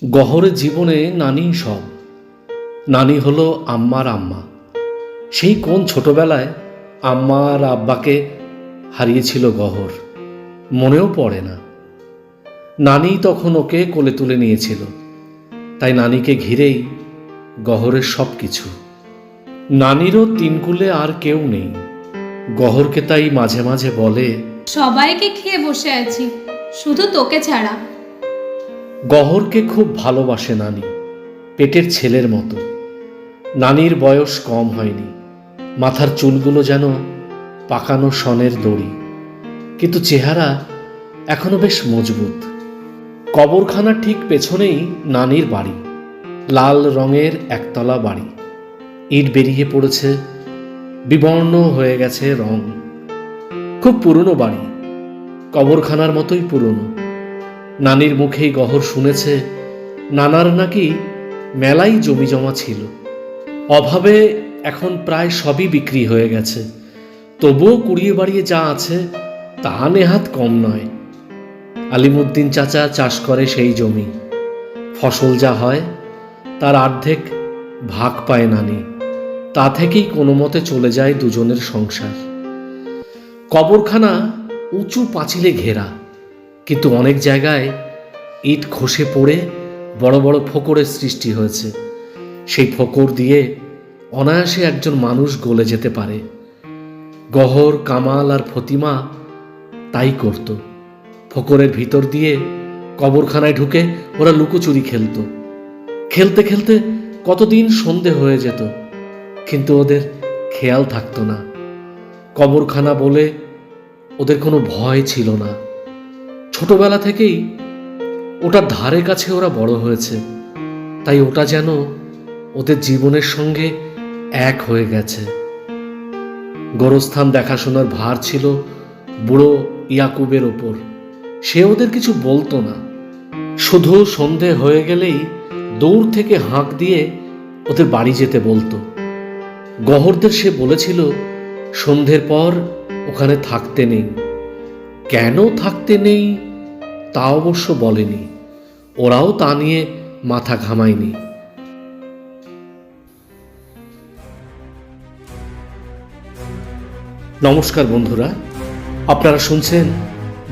গহরের জীবনে নানি সব। নানি হলো আম্মার আম্মা। সেই কোন ছোটবেলায় আম্মা আর আব্বাকে হারিয়েছিল গহর, মনেও পড়ে না। নানি তখন ওকে কোলে তুলে নিয়েছিল, তাই নানিকে ঘিরেই গহরের সব কিছু। নানিরও তিনকুলে আর কেউ নেই। গহরকে তাই মাঝে মাঝে বলে, সবাইকে খেয়ে বসে আছি, শুধু তোকে ছাড়া। গহরকে খুব ভালোবাসে নানি, পেটের ছেলের মতো। নানির বয়স কম হয়নি, মাথার চুলগুলো যেন পাকানো সনের দড়ি, কিন্তু চেহারা এখনো বেশ মজবুত। কবরখানার ঠিক পেছনেই নানির বাড়ি, লাল রঙের একতলা বাড়ি। ইট বেরিয়ে পড়েছে, বিবর্ণ হয়ে গেছে রং। খুব পুরনো বাড়ি, কবরখানার মতোই পুরনো। নানির মুখেই গহর শুনেছে নানার নাকি মেলাই জমি জমা ছিল। অভাবে এখন প্রায় সবই বিক্রি হয়ে গেছে, তবুও কুড়িয়ে বাড়িয়ে যা আছে তা নেহাত কম নয়। আলিমুদ্দিন চাচা চাষ করে সেই জমি, ফসল যা হয় তার অর্ধেক ভাগ পায় নানি। তা থেকেই কোনো মতে চলে যায় দুজনের সংসার। কবরখানা উঁচু পাঁচিলে ঘেরা, কিন্তু অনেক জায়গায় ইট খসে পড়ে বড় বড় ফোকরের সৃষ্টি হয়েছে। সেই ফোকর দিয়ে অনায়াসে একজন মানুষ গলে যেতে পারে। গহর, কামাল আর ফতিমা তাই করত। ফোকরের ভিতর দিয়ে কবরখানায় ঢুকে ওরা লুকোচুরি খেলতো। খেলতে খেলতে কতদিন সন্ধে হয়ে যেত, কিন্তু ওদের খেয়াল থাকতো না। কবরখানা বলে ওদের কোনো ভয় ছিল না। ছোটবেলা থেকেই ওটার ধারে কাছে ওরা বড় হয়েছে, তাই ওটা যেন ওদের জীবনের সঙ্গে এক হয়ে গেছে। গোরস্থান দেখাশোনার ভার ছিল বুড়ো ইয়াকুবের ওপর। সে ওদের কিছু বলতো না, শুধু সন্ধে হয়ে গেলেই দূর থেকে হাঁক দিয়ে ওদের বাড়ি যেতে বলতো। গহরদের সে বলেছিল সন্ধ্যের পর ওখানে থাকতে নেই। কেন থাকতে নেই তা অবশ্য বলেনি, ওরাও তা নিয়ে মাথা ঘামায়নি। নমস্কার বন্ধুরা, আপনারা শুনছেন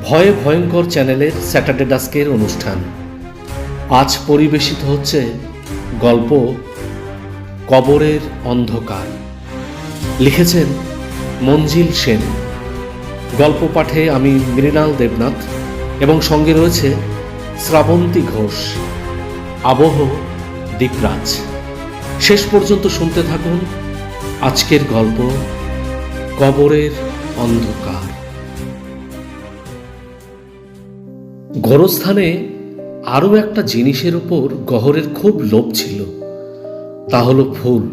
ভয়ে ভয়ঙ্কর চ্যানেলের স্যাটারডে ডাস্কের অনুষ্ঠান। আজ পরিবেশিত হচ্ছে গল্প কবরের অন্ধকার। লিখেছেন মঞ্জিল সেন। গল্প পাঠে আমি মৃণাল দেবনাথ এবং সঙ্গে রয়েছে শ্রাবন্তী ঘোষ, আবহ দীপরাজ। শেষ পর্যন্ত শুনতে থাকুন আজকের গল্প কবরের অন্ধকার। গোরস্থানে আরও একটা জিনিসের উপর গহরের খুব লোভ ছিল, তা হলো ফুল।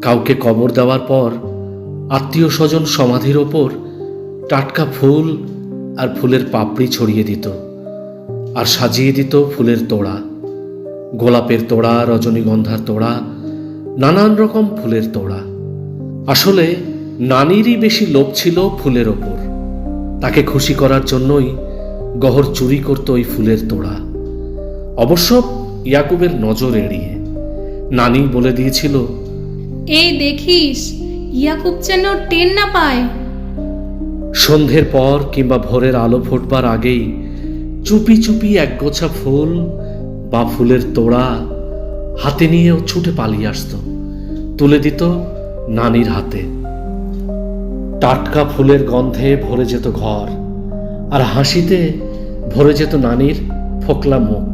কাউকে কবর দেওয়ার পর আত্মীয় স্বজন সমাধির ওপর টাটকা ফুল আর ফুলের পাপড়ি ছড়িয়ে দিত, আর সাজিয়ে দিত ফুলের তোড়া। গোলাপের তোড়া, রজনীগন্ধার তোড়া, নানান রকম ফুলের তোড়া। আসলে নানিরই বেশি লোভ ছিল ফুলের ওপর। তাকে খুশি করার জন্যই গহর চুরি করত ওই ফুলের তোড়া, অবশ্য ইয়াকুবের নজর এড়িয়ে। নানি বলে দিয়েছিল, এই দেখিস ইয়াকুব যেন টের না পায়। সন্ধ্যের পর কিংবা ভোরের আলো ফুটবার আগেই চুপি চুপি একগোছা ফুল বা ফুলের তোড়া হাতে নিয়েও ছুটে পালিয়ে আসত, তুলে দিত নানির হাতে। টাটকা ফুলের গন্ধে ভরে যেত ঘর, আর হাসিতে ভরে যেত নানির ফোকলা মুখ।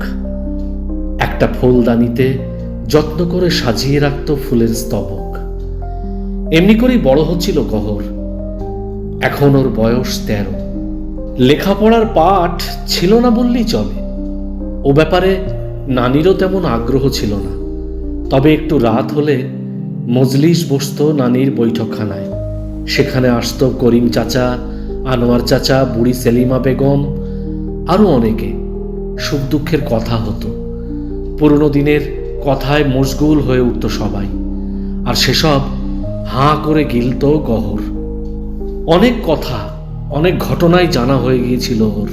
একটা ফুলদানিতে যত্ন করে সাজিয়ে রাখত ফুলের স্তবক। এমনি করেই বড় হচ্ছিল গহর। এখন ওর বয়স 13। লেখাপড়ার পাঠ ছিল না বললেই চলে। ও ব্যাপারে নানিরও তেমন আগ্রহ ছিল না, তবে একটু রাত হলে মজলিস বসত নানির বৈঠকখানায়। সেখানে আসত করিম চাচা, আনোয়ার চাচা, বুড়ি সেলিমা বেগম, আরও অনেকে। সুখ দুঃখের কথা হতো। পুরনো দিনের কথায় মশগুল হয়ে উঠত সবাই, আর সেসব হাঁ করে গিলত গহর। অনেক কথা, অনেক ঘটনাই জানা হয়ে গিয়েছিল ওর।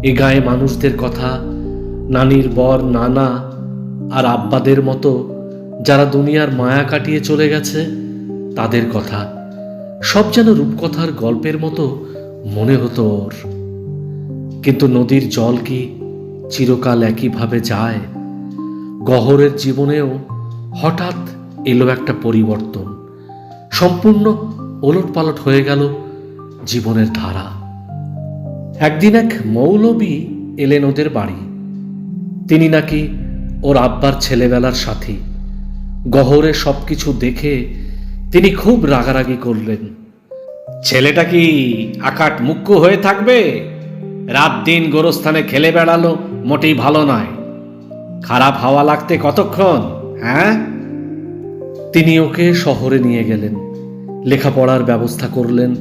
এ গায়ে মানুষদের কথা, নানির বর নানা আর আব্বাদের মতো যারা দুনিয়ার মায়া কাটিয়ে চলে গেছে তাদের কথা সব যেন রূপকথার গল্পের মতো মনে হতো ওর। কিন্তু নদীর জল কি চিরকাল একইভাবে যায়? গহরের জীবনেও হঠাৎ এলো একটা পরিবর্তন, সম্পূর্ণ ওলটপালট হয়ে গেল জীবনের ধারা। একদিন এক মৌলবী এলেন ওদের বাড়ি। তিনি নাকি ওর আব্বার ছেলেবেলার সাথী। গহরে সবকিছু দেখে তিনি খুব রাগারাগি করলেন। ছেলেটা কি আকাট মুখ্য হয়ে থাকবে? রাত দিন গোরস্থানে খেলে বেড়ালো, মোটেই ভালো নয়। খারাপ হাওয়া লাগতে কতক্ষণ? হ্যাঁ। তিনি ওকে শহরে নিয়ে গেলেন, লেখাপড়ার ব্যবস্থা করলেন।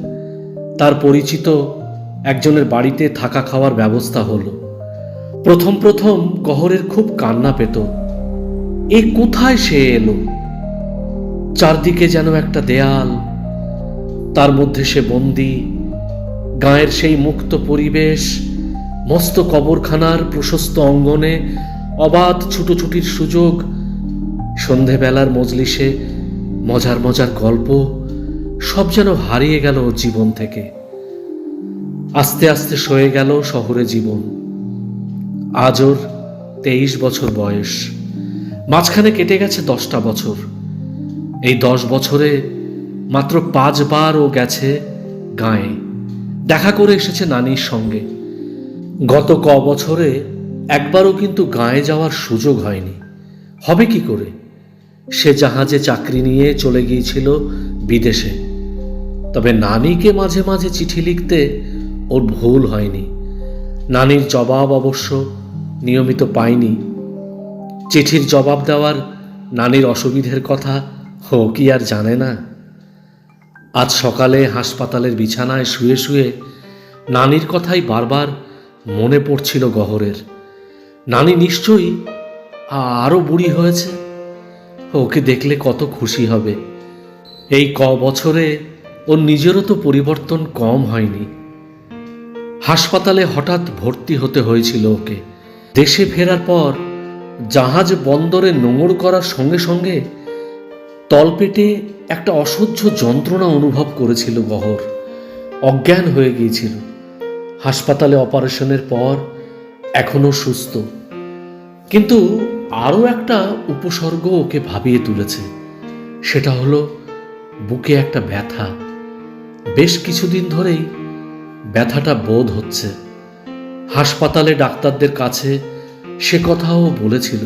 তার পরিচিত একজনের বাড়িতে থাকা খাওয়ার ব্যবস্থা হলো। প্রথম প্রথম গহরের খুব কান্না পেত। এ কোথায় সে এলো? চারদিকে যেন একটা দেয়াল, তার মধ্যে সে বন্দী। গাঁয়ের সেই মুক্ত পরিবেশ, মস্ত কবরখানার প্রশস্ত অঙ্গনে অবাধ ছুটোছুটির সুযোগ, সন্ধেবেলার মজলিসে মজার মজার গল্প, সব যেন হারিয়ে গেল জীবন থেকে। আস্তে আস্তে সয়ে গেল শহরে জীবন। আজ ওর 23 বছর বয়স। মাঝখানে কেটে গেছে 10টা বছর। এই 10 বছরে মাত্র 5 বার ও গেছে গাঁয়ে, দেখা করে এসেছে নানির সঙ্গে। গত বছরে একবারও কিন্তু গাঁয়ে যাওয়ার সুযোগ হয়নি। হবে কি করে? সে জাহাজে চাকরি নিয়ে চলে গিয়েছিল বিদেশে। তবে নানিকে মাঝে মাঝে চিঠি লিখতে ওর ভুল হয়নি। নানির জবাব অবশ্য নিয়মিত পায়নি। চিঠির জবাব দেওয়ার নানির অসুবিধের কথা ও কি আর জানে না? আজ সকালে হাসপাতালের বিছানায় শুয়ে শুয়ে নানির কথাই বারবার মনে পড়ছিল গহরের। নানি নিশ্চয়ই আরো বুড়ি হয়েছে। ওকে দেখলে কত খুশি হবে। এই বছরে ওর নিজেরও তো পরিবর্তন কম হয়নি। হাসপাতালে হঠাৎ ভর্তি হতে হয়েছিল ওকে। দেশে ফেরার পর জাহাজ বন্দরে নোঙর করার সঙ্গে সঙ্গে তলপেটে একটা অসহ্য যন্ত্রণা অনুভব করেছিল গহর। অজ্ঞান হয়ে গিয়েছিল। হাসপাতালে অপারেশনের পর এখনো সুস্থ, কিন্তু আরও একটা উপসর্গ ওকে ভাবিয়ে তুলেছে। সেটা হলো বুকে একটা ব্যথা। বেশ কিছুদিন ধরেই ব্যথাটা বোধ হচ্ছে। হাসপাতালে ডাক্তারদের কাছে সে কথাও বলেছিল।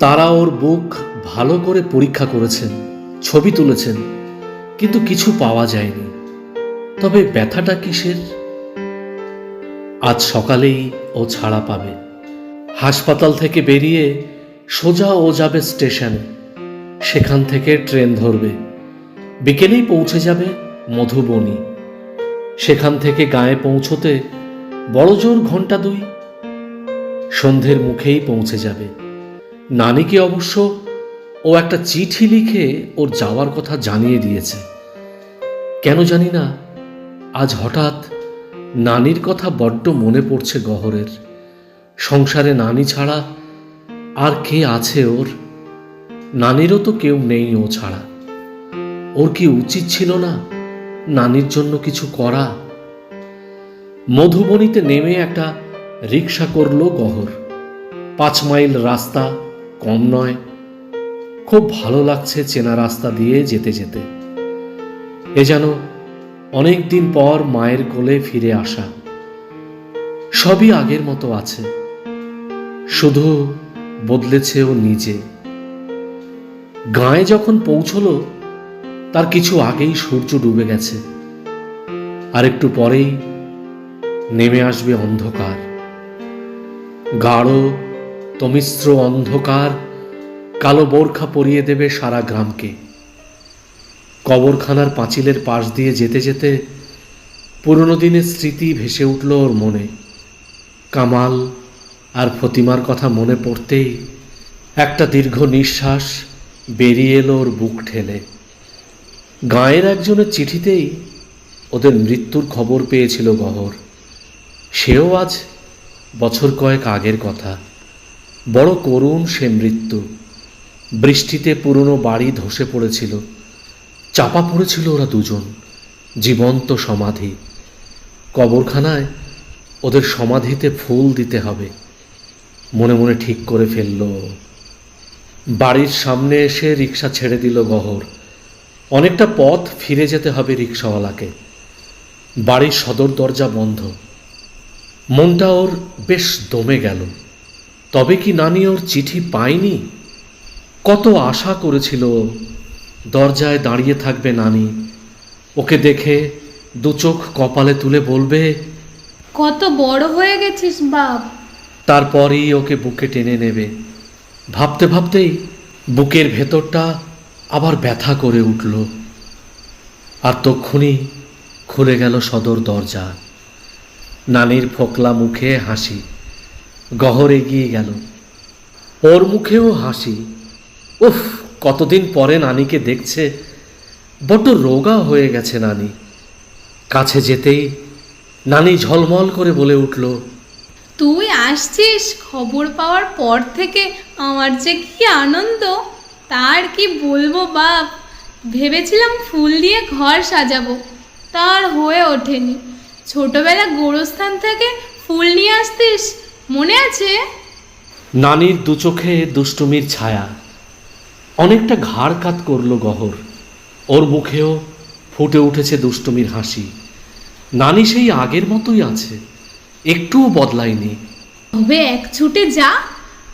তারা ওর বুক ভালো করে পরীক্ষা করেছেন, ছবি তুলেছেন, কিন্তু কিছু পাওয়া যায়নি। তবে ব্যথাটা কিসের? আজ সকালেই ও ছাড়া পাবে। হাসপাতাল থেকে বেরিয়ে সোজা ও যাবে স্টেশনে। সেখান থেকে ট্রেন ধরবে। বিকেলেই পৌঁছে যাবে মধুবনী। সেখান থেকে গাঁয়ে পৌঁছতে বড়জোর ঘন্টা 2। সন্ধ্যের মুখেই পৌঁছে যাবে। নানিকে অবশ্য ও একটা চিঠি লিখে ওর যাওয়ার কথা জানিয়ে দিয়েছে। কেন জানি না, আজ হঠাৎ নানির কথা বড্ড মনে পড়ছে গহরের। সংসারে নানি ছাড়া আর কে আছে ওর? নানিরও তো কেউ নেই ও ছাড়া। ওর কি উচিত ছিল না নানির জন্য কিছু করা? মধুবনীতে নেমে একটা রিক্সা করল গহর। 5 মাইল রাস্তা কম নয়। খুব ভালো লাগছে চেনা রাস্তা দিয়ে যেতে যেতে। এ যেন অনেক দিন পর মায়ের কোলে ফিরে আসা। সবই আগের মতো আছে, শুধু বদলেছে ও নিজে। গাঁয়ে যখন পৌঁছলো তার কিছু আগেই সূর্য ডুবে গেছে। আর একটু পরেই নেমে আসবে অন্ধকার। গাঢ় তমিশ্র অন্ধকার কালো বোরখা পরিয়ে দেবে সারা গ্রামকে। কবরখানার পাঁচিলের পাশ দিয়ে যেতে যেতে পুরনো দিনের স্মৃতি ভেসে উঠল ওর মনে। কামাল আর ফতিমার কথা মনে পড়তেই একটা দীর্ঘ নিঃশ্বাস বেরিয়ে এলো ওর বুক ঠেলে। গাঁয়ের একজনের চিঠিতেই ওদের মৃত্যুর খবর পেয়েছিল গহর। সেও আজ বছর কয়েক আগের কথা। বড় করুণ সে মৃত্যু। বৃষ্টিতে পুরনো বাড়ি ধসে পড়েছিল। চাপা পড়েছিল ওরা দুজন, জীবন্ত সমাধি। কবরখানায় ওদের সমাধিতে ফুল দিতে হবে। মনে মনে ঠিক করে ফেলল। বাড়ির সামনে এসে রিক্সা ছেড়ে দিল গহর। অনেকটা পথ ফিরে যেতে হবে রিক্সাওয়ালাকে। বাড়ির সদর দরজা বন্ধ। মনটা ওর বেশ দমে গেল। তবে কি নানি ওর চিঠি পায়নি? কত আশা করেছিল ও। দরজায় দাঁড়িয়ে থাকবে নানি, ওকে দেখে দু চোখ কপালে তুলে বলবে, কত বড় হয়ে গেছিস বাপ। তারপরই ওকে বুকে টেনে নেবে। ভাবতে ভাবতেই বুকের ভেতরটা আবার ব্যথা করে উঠল। আর তক্ষুনি খুলে গেল সদর দরজা। নানির ফোকলা মুখে হাসি। গহর এগিয়ে গেল। ওর মুখেও হাসি। উফ, কতদিন পরে নানিকে দেখছে। বড্ড রোগা হয়ে গেছে নানি। কাছে যেতেই নানি ঝলমল করে বলে উঠল, তুই আসছিস খবর পাওয়ার পর থেকে আমার যে কি আনন্দ, তার কি বলবো বাপ। ভেবেছিলাম ফুল দিয়ে ঘর সাজাবো, তার হয়ে ওঠেনি। ছোটবেলা গোরস্থান থেকে ফুল নিয়ে আসতিস, মনে আছে? নানির দু চোখে দুষ্টুমির ছায়া। অনেকটা ঘাড় কাত করল গহর। ওর মুখেও ফুটে উঠেছে দুষ্টুমির হাসি। নানি সেই আগের মতোই আছে, একটুও বদলায়নি। তবে এক ছুটে যা,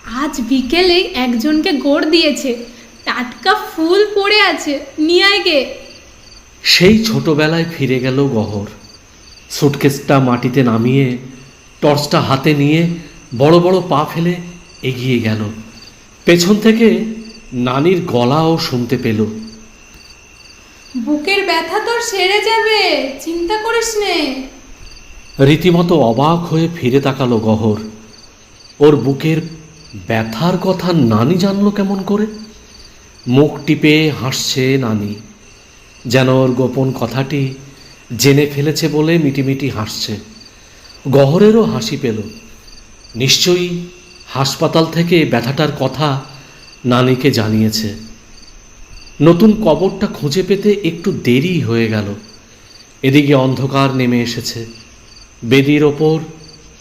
আজ বিকেলে একজনকে গোড় দিয়েছে, টাটকা ফুল পড়ে আছে, নিয়ে আয় গে। সেই ছোটবেলায় ফিরে গেল গহর। সুটকেসটা মাটিতে নামিয়ে টর্চটা হাতে নিয়ে বড় বড় পা ফেলে এগিয়ে গেল। পেছন থেকে নানির গলাও শুনতে পেল, বুকের ব্যথা তোর সেরে যাবে, চিন্তা করিস নে। রীতিমতো অবাক হয়ে ফিরে তাকালো গহর। ওর বুকের ব্যথার কথা নানি জানলো কেমন করে? মুখ টিপে হাসছে নানি, যেন ওর গোপন কথাটি জেনে ফেলেছে বলে মিটিমিটি হাসছে। গহরেরও হাসি পেল। নিশ্চয়ই হাসপাতাল থেকে ব্যথাটার কথা নানিকে জানিয়েছে। নতুন কবরটা খুঁজে পেতে একটু দেরি হয়ে গেল। এদিকে অন্ধকার নেমে এসেছে। বেদির ওপর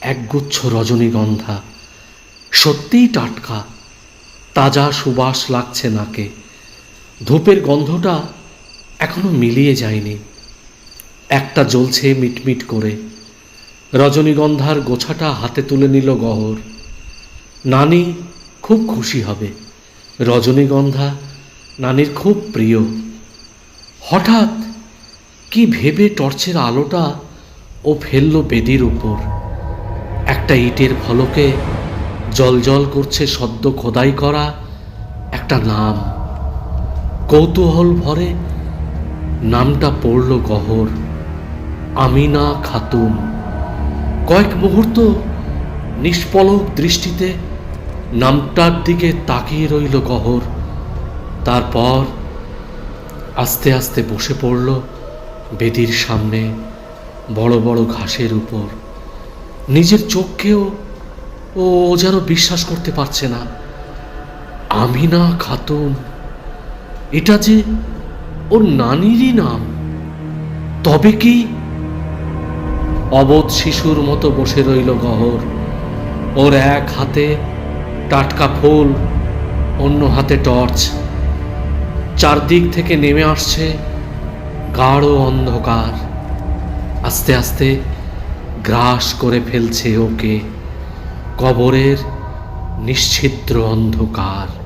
একগুচ্ছ রজনীগন্ধা, সত্যিই টাটকা, তাজা সুবাস লাগছে নাকে। ধূপের গন্ধটা এখনো মিলিয়ে যায়নি। একটা জ্বলছে মিটমিট করে। রজনীগন্ধার গোছাটা হাতে তুলে নিল গহর। নানি খুব খুশি হবে। রজনীগন্ধা নানির খুব প্রিয়। হঠাৎ কি ভেবে টর্চের আলোটা ও ফেলল বেদির উপর। একটা ইটের ফলকে জলজল করছে সদ্য খোদাই করা একটা নাম। কৌতূহল ভরে নামটা পড়ল গহর, আমিনা খাতুন। কয়েক মুহূর্ত নিষ্পলক দৃষ্টিতে নামটার দিকে তাকিয়ে রইল গহর। তারপর আস্তে আস্তে বসে পড়ল বেদির সামনে বড় বড় ঘাসের উপর। নিজের চোখকেও ও যেন বিশ্বাস করতে পারছে না। আমিনা খাতুন, এটা যে ওর নানিরই নাম। তবে কি? অবোধ শিশুর মতো বসে রইল গহর। ওর এক হাতে টাটকা ফুল, অন্য হাতে টর্চ। চারদিক থেকে নেমে আসছে গাঢ় অন্ধকার। আস্তে আস্তে গ্রাস করে ফেলছে ওকে কবরের নিশ্ছিদ্র অন্ধকার।